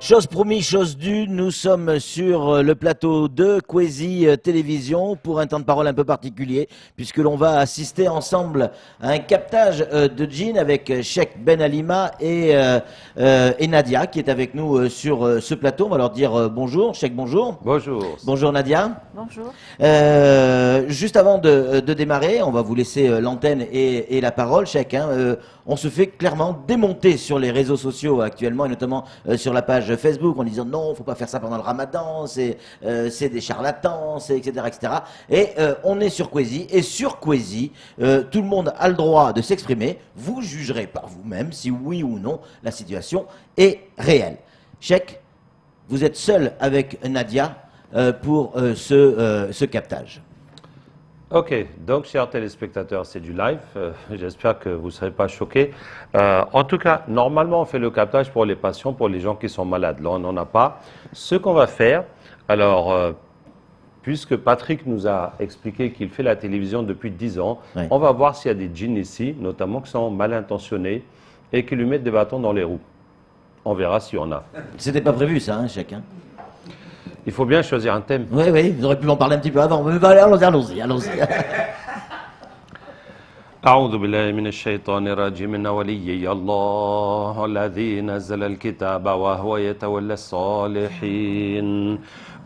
Chose promis, chose due, nous sommes sur le plateau de Kwezi Télévision pour un temps de parole un peu particulier, puisque l'on va assister ensemble à un captage de djinn avec Cheikh Ben Alima et Nadia qui est avec nous sur ce plateau. On va leur dire bonjour. Cheikh, bonjour. Bonjour. Bonjour Nadia. Bonjour. Juste avant de démarrer, on va vous laisser l'antenne et la parole, Cheikh. On se fait clairement démonter sur les réseaux sociaux actuellement, et notamment sur la page Facebook, en disant non, faut pas faire ça pendant le Ramadan, c'est des charlatans, etc., etc. Et on est sur Kwezi, et sur Kwezi, tout le monde a le droit de s'exprimer. Vous jugerez par vous-même si oui ou non la situation est réelle. Cheikh, vous êtes seul avec Nadia pour ce captage. Ok, donc chers téléspectateurs, c'est du live. J'espère que vous ne serez pas choqués. En tout cas, normalement, on fait le captage pour les patients, pour les gens qui sont malades. Là, on n'en a pas. Ce qu'on va faire, alors, puisque Patrick nous a expliqué qu'il fait la télévision depuis 10 ans, Oui. on va voir s'il y a des djinns ici, notamment qui sont mal intentionnés et qui lui mettent des bâtons dans les roues. On verra s'il y en a. C'était pas prévu ça, hein, chacun. Il faut bien choisir un thème. Oui, oui, vous auriez pu m'en parler un petit peu avant. Mais allons-y. أعوذ بالله من الشيطان الرجيم إن وليي الله الذي نزل الكتاب وهو يتولى الصالحين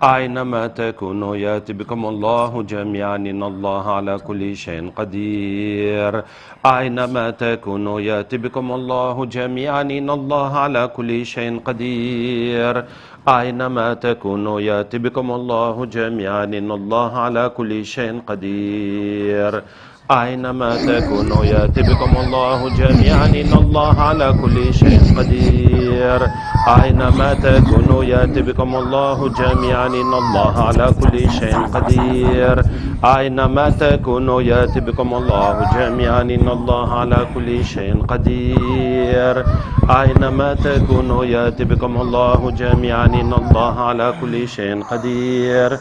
أينما تكونوا يأتي بكم الله جميعا إن الله على كل شيء قدير أينما تكونوا يأتي بكم الله جميعا إن الله على كل شيء قدير أينما تكونوا يأتي بكم الله جميعا إن الله على كل شيء قدير أينما تكونوا يأتي بكم الله جميعا إن الله على كل شيء قدير أينما تكونوا يأتي بكم الله جميعا إن الله على كل شيء قدير أينما تكونوا يأتي بكم الله جميعا إن الله على كل شيء قدير أينما تكونوا يأتي بكم الله جميعا إن الله على كل شيء قدير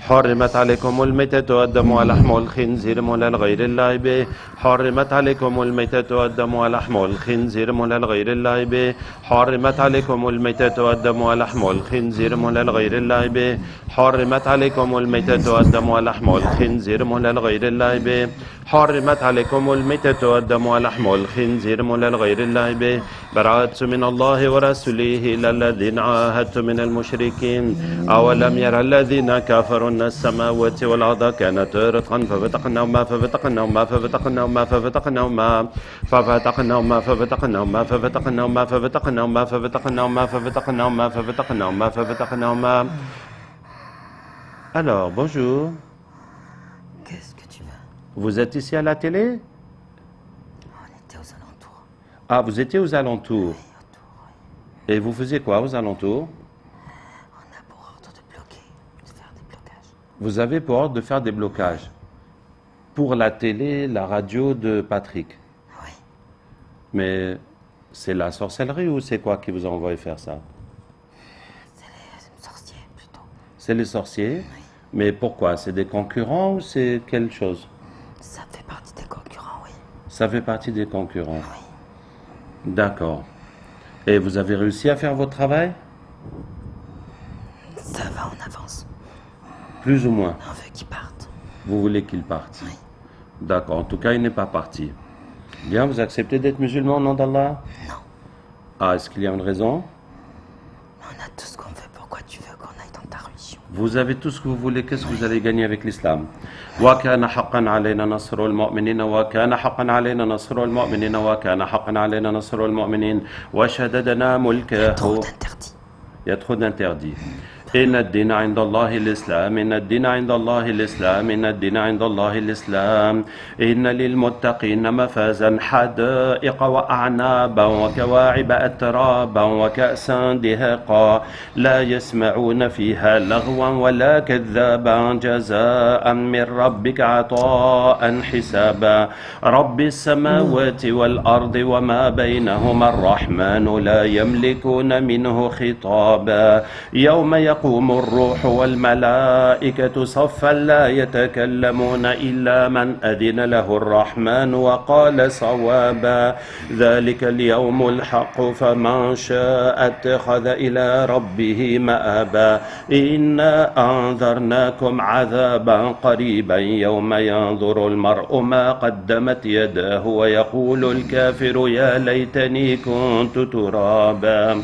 حرمت عليكم الميتة والدم ولحم الخنزير مولى لغير الله به حرمت عليكم الميتة والدم ولحم الخنزير مولى لغير الله به حرمت عليكم الميتة والدم ولحم الخنزير مولى لغير الله به حرمت عليكم الميتة والدم ولحم الخنزير مولى لغير الله به حرمت عليكم الميتة والدم ولحم الخنزير مولى لغير الله به براءة من الله ورسوله إلى الذين عاهدتم من المشركين أولم يرى الذين كفروا أن السماوات والأرض كانت رتقا ففتقناهما ففتقناهما ففتقناهما ففتقناهما ففتقناهما ففتقناهما ففتقناهما ففتقناهما ففتقناهما ففتقناهما ففتقناهما ففتقناهما. Alors, bonjour. Qu'est-ce que tu veux? Vous êtes ici à la télé? On était aux alentours. Ah, vous étiez aux alentours. Oui, autour, oui. Et vous faisiez quoi aux alentours? On a pour ordre de bloquer, de faire des blocages. Vous avez pour ordre de faire des blocages pour la télé, la radio de Patrick. Oui. Mais c'est la sorcellerie ou c'est quoi qui vous a envoyé faire ça? C'est les sorciers plutôt. C'est les sorciers? Oui. Mais pourquoi? C'est des concurrents ou c'est quelque chose? Ça fait partie des concurrents, oui. Ça fait partie des concurrents. Oui. D'accord. Et vous avez réussi à faire votre travail? Ça va, on avance. Plus ou moins. On veut qu'ils partent. Vous voulez qu'il parte? Oui. D'accord. En tout cas, il n'est pas parti. Bien, vous acceptez d'être musulman au nom d'Allah? Non. Ah, est-ce qu'il y a une raison? On a tout ce qu'on veut. Pourquoi tu veux qu'on aille dans ta religion? Vous avez tout ce que vous voulez, qu'est-ce que vous allez gagner avec l'islam? وَكَانَ حَقًّا عَلَيْنَا نَصْرُ الْمُؤْمِنِينَ وَكَانَ حَقًّا عَلَيْنَا نَصْرُ الْمُؤْمِنِينَ وَكَانَ حَقًّا عَلَيْنَا نَصْرُ الْمُؤْمِنِينَ وَشَدَدْنَا Trop مُلْكَهُ. d'interdits. Il y a trop d'interdits. إن الدين عند الله الإسلام إن الدين عند الله الإسلام إن الدين عند الله الإسلام إن للمتقين مفازا حدائق وأعنابا وكواعب أترابا وكأسا دهاقا لا يسمعون فيها لغوا ولا كذابا جزاء من ربك عطاء حسابا رب السماوات والأرض وما بينهما الرحمن لا يملكون منه خطابا يوم يقوم الروح والملائكة صفا لا يتكلمون إلا من أذن له الرحمن وقال صوابا ذلك اليوم الحق فمن شاء اتخذ إلى ربه مآبا إنا أنذرناكم عذابا قريبا يوم ينظر المرء ما قدمت يداه ويقول الكافر يا ليتني كنت ترابا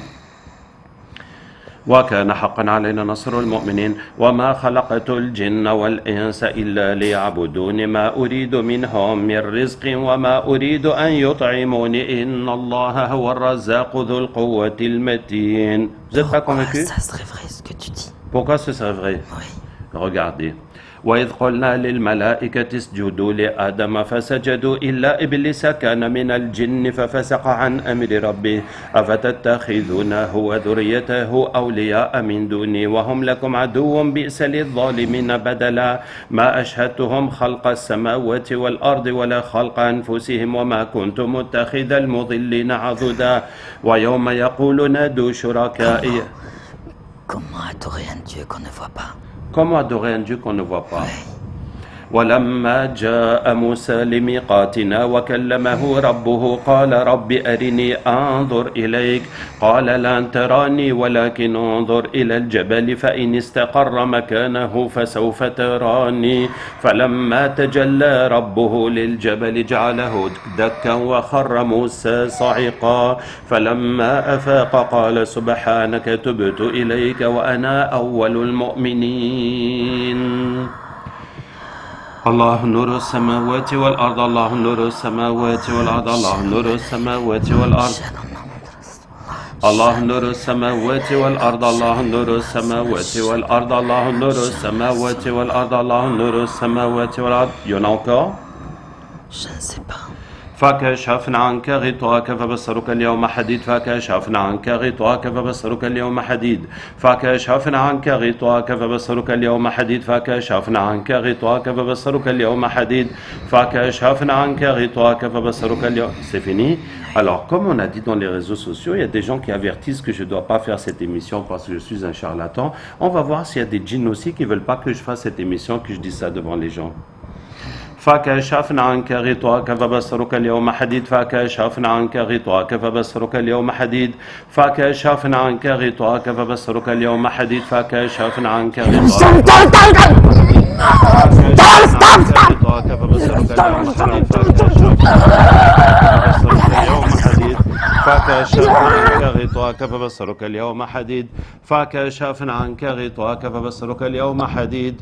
وكان حقا علينا نصر المؤمنين وما خلقت الجن والإنس إلا ليعبدون ما أريد منهم من رزق وما أريد أن يطعموني إن الله هو الرزاق ذو القوة المتين. Vous n'êtes pas convaincu? Ça serait vrai ce que tu dis. Pourquoi ce serait vrai? Oui. Regardez. وإذ قلنا للملائكة اسجدوا لآدم فسجدوا إلا إبليس كان من الجن ففسق عن أمر ربه أفتتخذونه وذريته أولياء من دوني وهم لكم عدو بئس للظالمين بدلا ما أشهدتهم خلق السماوات والأرض ولا خلق أنفسهم وما كنت متخذ المضلين عضدا ويوم يقول نادوا شركائي. Comment adorer un Dieu qu'on ne voit pas? Comment adorer un Dieu qu'on ne voit pas? ولما جاء موسى لميقاتنا وكلمه ربه قال رب أرني أنظر إليك قال لن تراني ولكن انظر إلى الجبل فإن استقر مكانه فسوف تراني فلما تجلى ربه للجبل جعله دكا وخر موسى صعقا فلما أفاق قال سبحانك تبت إليك وأنا أول المؤمنين. الله نور السماوات والأرض الله نور السماوات والأرض الله نور السماوات والأرض الله نور السماوات والأرض الله نور السماوات والأرض الله نور السماوات والأرض الله نور السماوات والأرض. Il y en a encore? Je ne sais pas. فكشفنا عنك غطاءك فبصرك اليوم حديد فكشفنا عنك غطاءك فبصرك اليوم حديد فكشفنا عنك غطاءك فبصرك اليوم حديد فكشفنا عنك غطاءك فبصرك اليوم حديد فكشفنا عنك غطاءك فبصرك اليوم. C'est fini. Alors, comme on a dit dans les réseaux sociaux, il y a des gens qui avertissent que je ne dois pas faire cette émission parce que je suis un charlatan. On va voir s'il y a des djinns aussi qui ne veulent pas que je fasse cette émission, que je dise ça devant les gens. فكشفنا عنك غطاءك فبصرك اليوم حديد فكشفنا عنك غطاءك فبصرك اليوم حديد فكشفنا عنك غطاءك فبصرك اليوم حديد فكشفنا عنك غطاءك فبصرك اليوم حديد فكشفنا عنك غطاءك فبصرك اليوم حديد فكشفنا عنك غطاءك فبصرك اليوم حديد.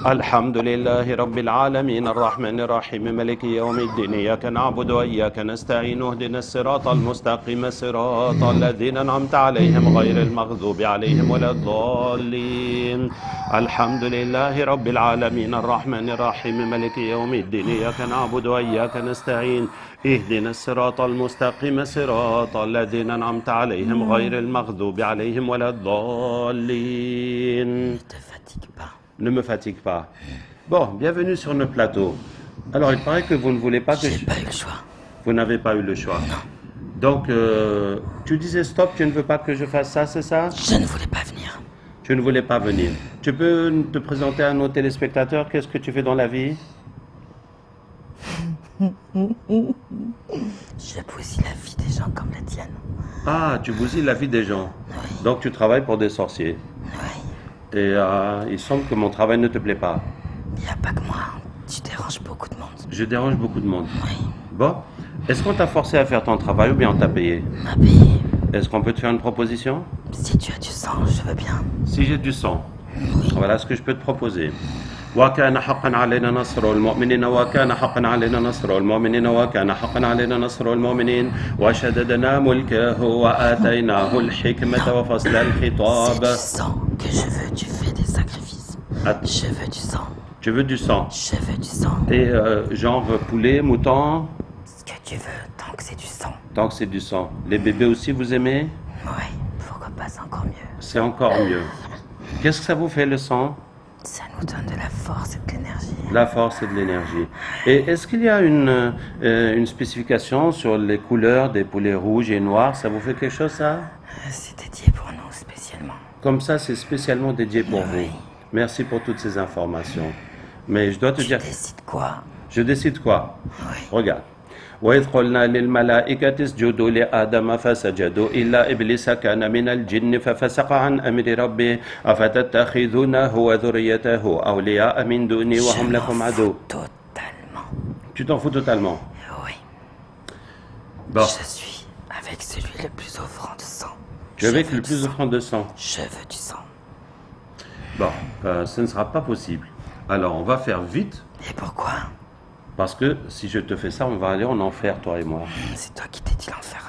الحمد لله رب العالمين الرحمن الرحيم مالك يوم الدين إياك نعبد وإياك نستعين اهدنا الصراط المستقيم صراط الذين أنعمت عليهم غير المغضوب عليهم ولا الضالين. الحمد لله رب العالمين الرحمن الرحيم مالك يوم الدين إياك نعبد وإياك نستعين اهدنا الصراط المستقيم صراط الذين أنعمت عليهم غير المغضوب عليهم ولا الضالين. Ne te fatigue pas. Ne me fatigue pas. Bon, bienvenue sur notre plateau. Alors, il paraît que vous ne voulez pas que J'ai pas eu le choix. Vous n'avez pas eu le choix. Non. Donc, tu disais stop, tu ne veux pas que je fasse ça, c'est ça? Je ne voulais pas venir. Tu ne voulais pas venir. Tu peux te présenter à nos téléspectateurs? Qu'est-ce que tu fais dans la vie? Je bousille la vie des gens comme la tienne. Ah, tu bousilles la vie des gens. Oui. Donc, tu travailles pour des sorciers. Oui. Et il semble que mon travail ne te plaît pas. Il n'y a pas que moi. Tu déranges beaucoup de monde. Je dérange beaucoup de monde. Oui. Bon, est-ce qu'on t'a forcé à faire ton travail ou bien on t'a payé? Ma payé. Est-ce qu'on peut te faire une proposition? Si tu as du sang, je veux bien. Si j'ai du sang, Oui. voilà ce que je peux te proposer. وكان حقا علينا نصر المؤمنين وكان حقا علينا نصر المؤمنين وكان حقا علينا نصر المؤمنين وشددنا ملكه وآتيناه الحكمة وفصل C'est الخطاب. du sang que je veux. Tu fais des sacrifices. Je veux du sang. Tu veux du sang? Je veux du sang. Et genre poulet, mouton, Ce que tu veux, tant que c'est du sang. tant que c'est du sang. Les bébés aussi, vous aimez? Oui. Pourquoi pas, c'est encore mieux. C'est encore mieux. Qu'est-ce que ça vous fait le sang? Ça nous donne de la force et de l'énergie. La force et de l'énergie. Et est-ce qu'il y a une spécification sur les couleurs des poulets rouges et noirs? Ça vous fait quelque chose, ça? C'est dédié pour nous spécialement. Comme ça, c'est spécialement dédié pour vous. Merci pour toutes ces informations. Mais je dois te Tu dire, décides quoi? je décide quoi? Oui. Regarde. وإذ قلنا للملائكة اسجدوا لآدم فسجدوا إلا إبليس كان من الجن ففسق عن أمر ربه أفتتخذونه وذريته أولياء من دوني وهم Je لكم m'en عدو. fous totalement. Tu t'en fous totalement. Oui. Bon, Je suis avec celui le plus offrant de sang. tu es avec veux le du plus sang. offrant de sang. Je veux du sang. Bon, ce ne sera pas possible. Alors, on va faire vite, Et pourquoi? parce que si je te fais ça, on va aller en enfer, toi et moi. C'est toi qui t'es dit l'enfer.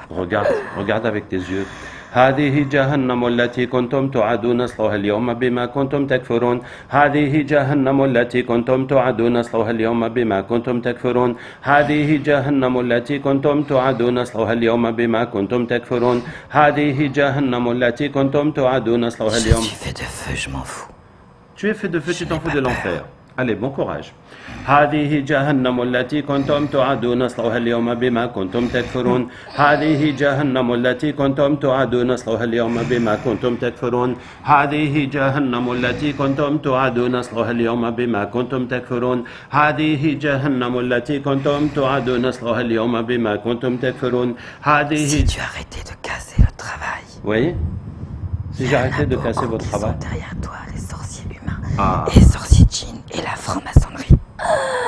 Regarde avec tes yeux. هذه جهنم التي كنتم توعدون اصلوها اليوم بما كنتم تكفرون هذه جهنم التي كنتم توعدون اصلوها اليوم بما كنتم تكفرون هذه جهنم التي كنتم توعدون اصلوها اليوم بما كنتم تكفرون هذه جهنم التي كنتم توعدون اصلوها Je اليوم. suis fait de feu, je m'en fous. Tu es fait de feu, tu t'en fous de l'enfer. Allez, bon courage. هذه جهنم التي كنتم توعدون اصلوها اليوم بما كنتم تكفرون هذه جهنم التي كنتم توعدون اصلوها اليوم بما كنتم تكفرون هذه جهنم التي كنتم توعدون اصلوها اليوم بما كنتم تكفرون هذه جهنم التي كنتم توعدون اصلوها اليوم بما كنتم تكفرون هذه. Si tu arrêtais de casser le travail. Oui. Si j'arrêtais de casser votre Qui travail. sont derrière toi, les sorciers humains, Ah. et les sorciers djinns et la franc-maçonnerie.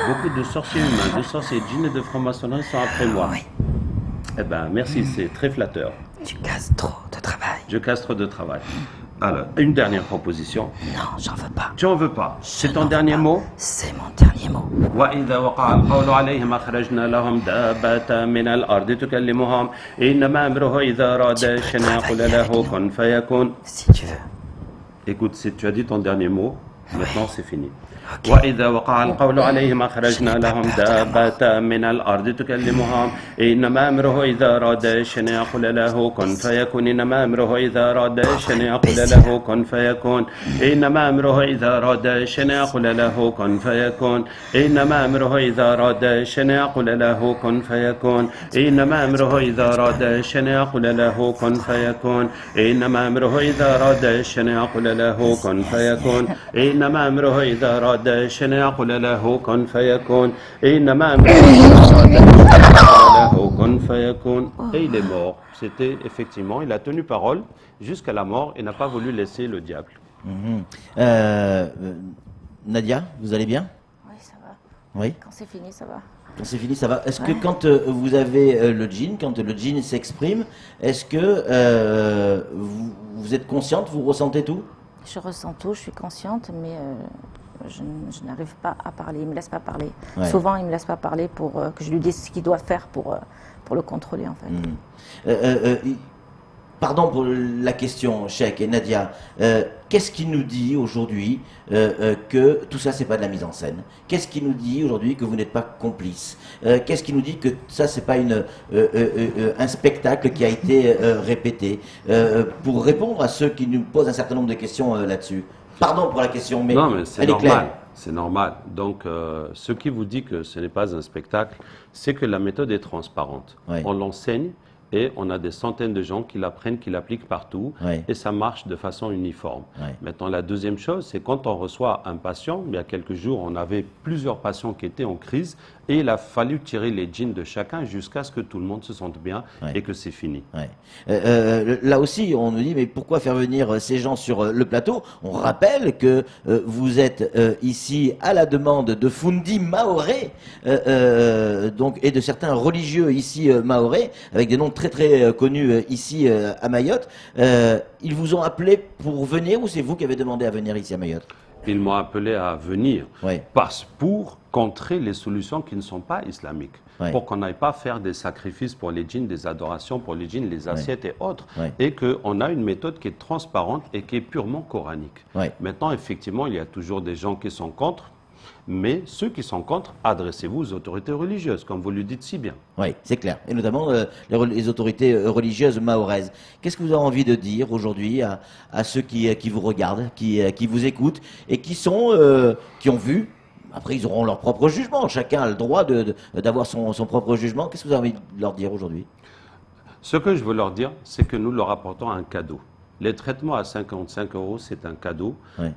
Beaucoup de sorciers humains, de sorciers djinns et de francs-maçonnerie sont après moi. Oui, Eh ben, merci, c'est très flatteur. tu casses trop de travail. Je casse trop de travail. Alors, une dernière proposition. Non, j'en veux pas. Tu en veux pas. C'est Je ton n'en veux dernier pas. mot. C'est mon dernier mot. وإذا وقع القول عليهم أخرجنا لهم دابة من الأرض تكلمهم إنما أمره إذا أراد شيئا يقول له كن فيكون. Si tu veux. Écoute, si tu as dit ton dernier mot, maintenant c'est fini. Ok. وإذا وقع القول عليهم أخرجنا لهم دابة من الأرض تكلمهم إنما أمره إذا أراد شيئا يقول له كن فيكون إنما أمره إذا أراد شيئا يقول له كن فيكون إنما أمره إذا أراد شيئا يقول له كن فيكون إنما أمره إذا أراد شيئا يقول له كن فيكون إنما أمره إذا أراد شيئا يقول له كن فيكون إنما أمره إذا أراد شيئا يقول له كن فيكون إنما أمره إذا أراد شيئا يقول له كن فيكون إنما أمره إذا أراد شيئا يقول له كن فيكون. Et il est mort. C'était effectivement, il a tenu parole jusqu'à la mort et n'a pas voulu laisser le diable. Nadia, vous allez bien? Oui, ça va. Oui. Quand c'est fini, ça va. Quand c'est fini, ça va. Est-ce que quand vous avez le djinn, quand le djinn s'exprime, est-ce que vous êtes consciente, vous ressentez tout? Je ressens tout, je suis consciente, mais je n'arrive pas à parler. Il ne me laisse pas parler. Ouais. Souvent, il ne me laisse pas parler pour que je lui dise ce qu'il doit faire pour le contrôler, en fait. Pardon pour la question, Cheikh et Nadia. Qu'est-ce qui nous dit aujourd'hui que tout ça, c'est pas de la mise en scène? Qu'est-ce qui nous dit aujourd'hui que vous n'êtes pas complice? Qu'est-ce qui nous dit que ça, c'est pas un spectacle qui a été répété? Pour répondre à ceux qui nous posent un certain nombre de questions là-dessus. Pardon pour la question, mais, Non, mais c'est elle est normal. claire. C'est normal. Donc, ce qui vous dit que ce n'est pas un spectacle, c'est que la méthode est transparente. Ouais. On l'enseigne et on a des centaines de gens qui l'apprennent, qui l'appliquent partout, Ouais. et ça marche de façon uniforme. Ouais. Maintenant, la deuxième chose, c'est quand on reçoit un patient, il y a quelques jours, on avait plusieurs patients qui étaient en crise, et il a fallu tirer les djinns de chacun jusqu'à ce que tout le monde se sente bien Ouais. et que c'est fini. Ouais. Là aussi, on nous dit, mais pourquoi faire venir ces gens sur le plateau? On rappelle que vous êtes ici à la demande de Fundi Maoré, donc, et de certains religieux ici maorais, avec des noms très très connus ici à Mayotte. Ils vous ont appelé pour venir, ou c'est vous qui avez demandé à venir ici à Mayotte? Ils m'ont appelé à venir Ouais. pour contrer les solutions qui ne sont pas islamiques. Ouais. Pour qu'on n'aille pas faire des sacrifices pour les djinns, des adorations pour les djinns, les assiettes et autres. Ouais. Et qu'on a une méthode qui est transparente et qui est purement coranique. Ouais. Maintenant, effectivement, il y a toujours des gens qui sont contre. Mais ceux qui sont contre, adressez-vous aux autorités religieuses, comme vous le dites si bien. Oui, c'est clair. Et notamment les autorités religieuses mahoraises. Qu'est-ce que vous avez envie de dire aujourd'hui à ceux qui vous regardent, qui vous écoutent et qui ont vu? Après, ils auront leur propre jugement. Chacun a le droit d'avoir son propre jugement. Qu'est-ce que vous avez envie de leur dire aujourd'hui? Ce que je veux leur dire, c'est que nous leur apportons un cadeau. Les traitements à 55 €, c'est un cadeau. Oui.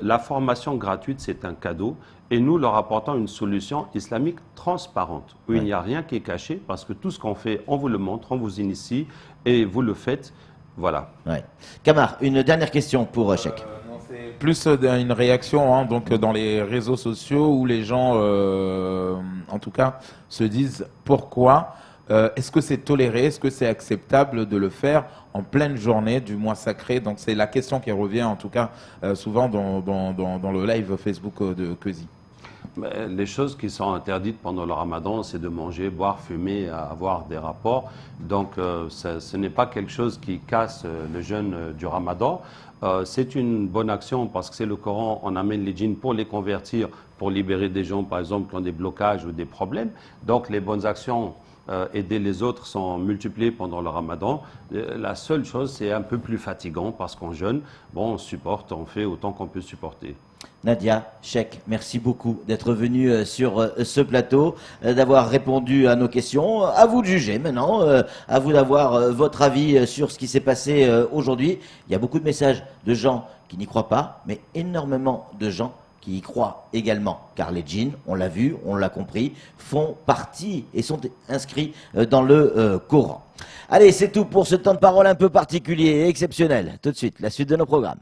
La formation gratuite, c'est un cadeau. Et nous leur apportons une solution islamique transparente, où il n'y a rien qui est caché, parce que tout ce qu'on fait, on vous le montre, on vous initie, et vous le faites. Voilà. Ouais. Kamar, une dernière question pour Cheikh. Non, c'est plus une réaction donc, dans les réseaux sociaux où les gens, en tout cas, se disent pourquoi est-ce que c'est toléré, est-ce que c'est acceptable de le faire en pleine journée du mois sacré? Donc c'est la question qui revient en tout cas souvent dans le live Facebook de Keuzi. Mais les choses qui sont interdites pendant le ramadan, c'est de manger, boire, fumer, avoir des rapports. Donc ce n'est pas quelque chose qui casse le jeûne du ramadan. C'est une bonne action parce que c'est le Coran, on amène les djinns pour les convertir, pour libérer des gens par exemple qui ont des blocages ou des problèmes. Donc les bonnes actions, aider les autres sont multipliées pendant le ramadan. La seule chose, c'est un peu plus fatigant parce qu'on jeûne. Bon, on supporte, on fait autant qu'on peut supporter. Nadia, Cheikh, merci beaucoup d'être venu sur ce plateau, d'avoir répondu à nos questions. À vous de juger maintenant, à vous d'avoir votre avis sur ce qui s'est passé aujourd'hui. Il y a beaucoup de messages de gens qui n'y croient pas, mais énormément de gens qui y croient également, car les djinns, on l'a vu, on l'a compris, font partie et sont inscrits dans le Coran. Allez, c'est tout pour ce temps de parole un peu particulier et exceptionnel. Tout de suite, la suite de nos programmes.